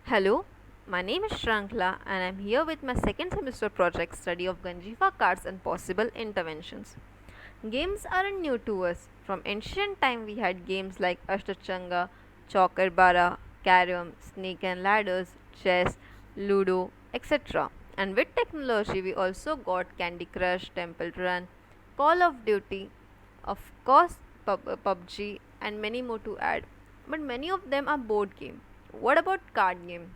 Hello, my name is Shrankla and I'm here with my second semester project study of Ganjifa cards and possible interventions. Games aren't new to us. From ancient time we had games like Ashtachanga, Chaukar Carom, Snake and Ladders, Chess, Ludo, etc. And with technology we also got Candy Crush, Temple Run, Call of Duty, of course PUBG and many more to add. But many of them are board game. What about card game?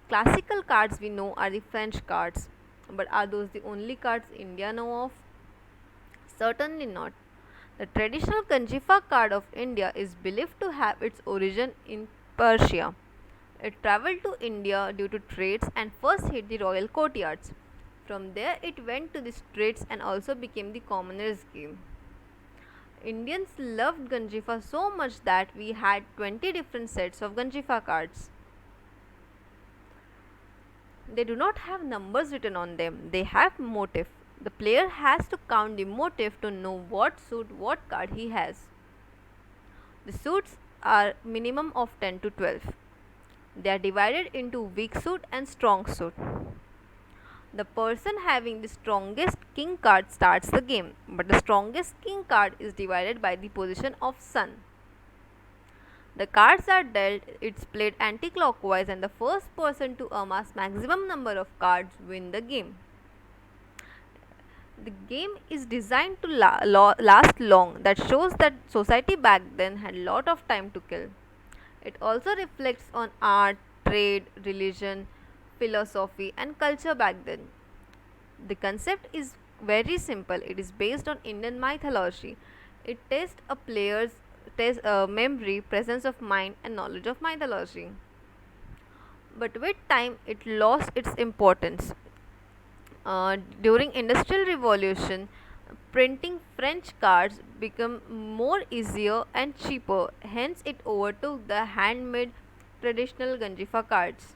Classical cards we know are the French cards, but are those the only cards India know of? Certainly not. The traditional Ganjifa card of India is believed to have its origin in Persia. It traveled to India due to trades and first hit the royal courtyards. From there, it went to the streets and also became the commoners' game. Indians loved Ganjifa so much that we had 20 different sets of Ganjifa cards. They do not have numbers written on them, they have motif. The player has to count the motif to know what suit what card he has. The suits are minimum of 10 to 12. They are divided into weak suit and strong suit. The person having the strongest king card starts the game, but the strongest king card is divided by the position of sun. The cards are dealt, it's played anti-clockwise and the first person to amass maximum number of cards win the game. The game is designed to last long. That shows that society back then had lot of time to kill. It also reflects on art, trade, religion, philosophy and culture back then. The concept is very simple. It is based on Indian mythology. It tests a player's memory, presence of mind and knowledge of mythology. But with time it lost its importance. During industrial revolution, printing French cards became more easier and cheaper, hence it overtook the handmade traditional Ganjifa cards.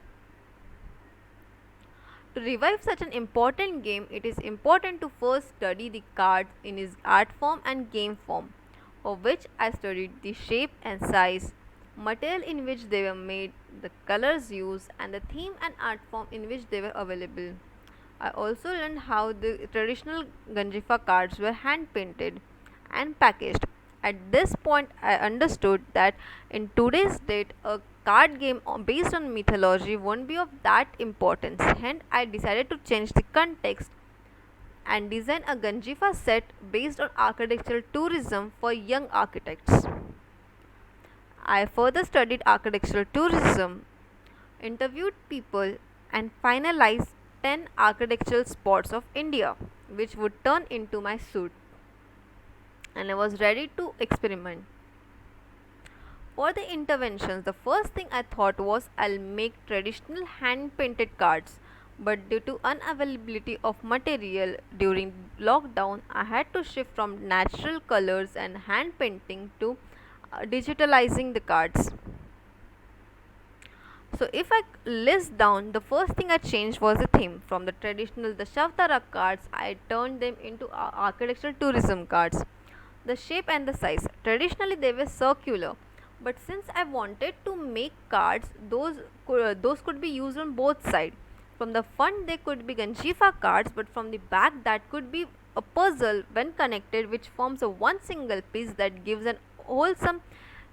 To revive such an important game, it is important to first study the cards in its art form and game form, for which I studied the shape and size, material in which they were made, the colors used, and the theme and art form in which they were available. I also learned how the traditional Ganjifa cards were hand painted and packaged. At this point, I understood that in today's date, a card game based on mythology won't be of that importance. Hence, I decided to change the context and design a Ganjifa set based on architectural tourism for young architects. I further studied architectural tourism, interviewed people, and finalized 10 architectural spots of India, which would turn into my suit. And I was ready to experiment. For the interventions, the first thing I thought was I'll make traditional hand painted cards. But due to unavailability of material during lockdown, I had to shift from natural colors and hand painting to digitalizing the cards. So if I list down, the first thing I changed was the theme. From the traditional Dashavtara cards, I turned them into architectural tourism cards. The shape and the size. Traditionally they were circular, but since I wanted to make cards, those could be used on both sides. From the front they could be Ganjifa cards, but from the back that could be a puzzle when connected, which forms a one single piece that gives an wholesome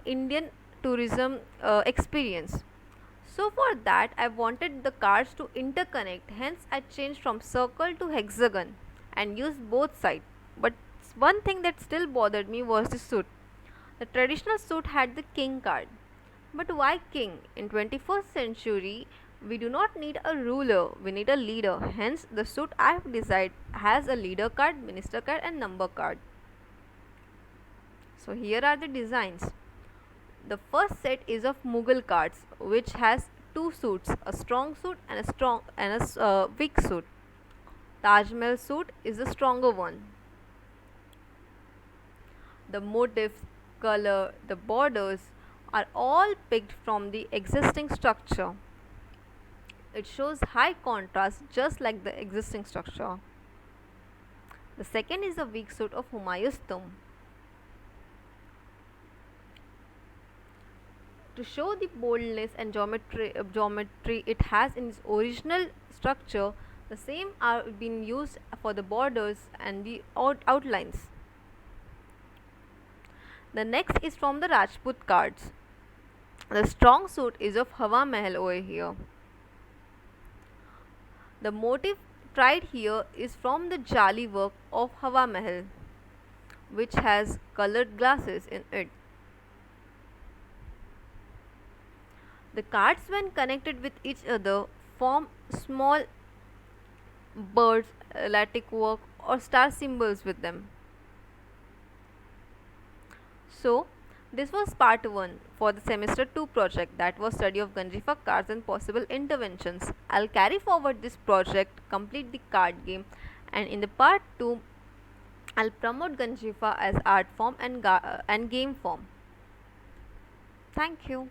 Indian tourism experience. So for that I wanted the cards to interconnect, hence I changed from circle to hexagon and used both sides. But one thing that still bothered me was the suit. The traditional suit had the king card. But why king? In 21st century we do not need a ruler, we need a leader. Hence the suit I have designed has a leader card, minister card and number card. So here are the designs. The first set is of Mughal cards, which has two suits, a strong suit and a weak suit. Taj Mahal suit is the stronger one. The motifs, color, the borders are all picked from the existing structure. It shows high contrast just like the existing structure. The second is the weak suit of Humayun's tomb. To show the boldness and geometry it has in its original structure, the same are being used for the borders and the outlines. The next is from the Rajput cards. The strong suit is of Hawa Mahal over here. The motif tried here is from the Jali work of Hawa Mahal, which has colored glasses in it. The cards, when connected with each other, form small birds, lattic work, or star symbols with them. So, this was part 1 for the semester 2 project, that was study of Ganjifa cards and possible interventions. I'll carry forward this project, complete the card game, and in the part 2 I'll promote Ganjifa as art form and game form. Thank you.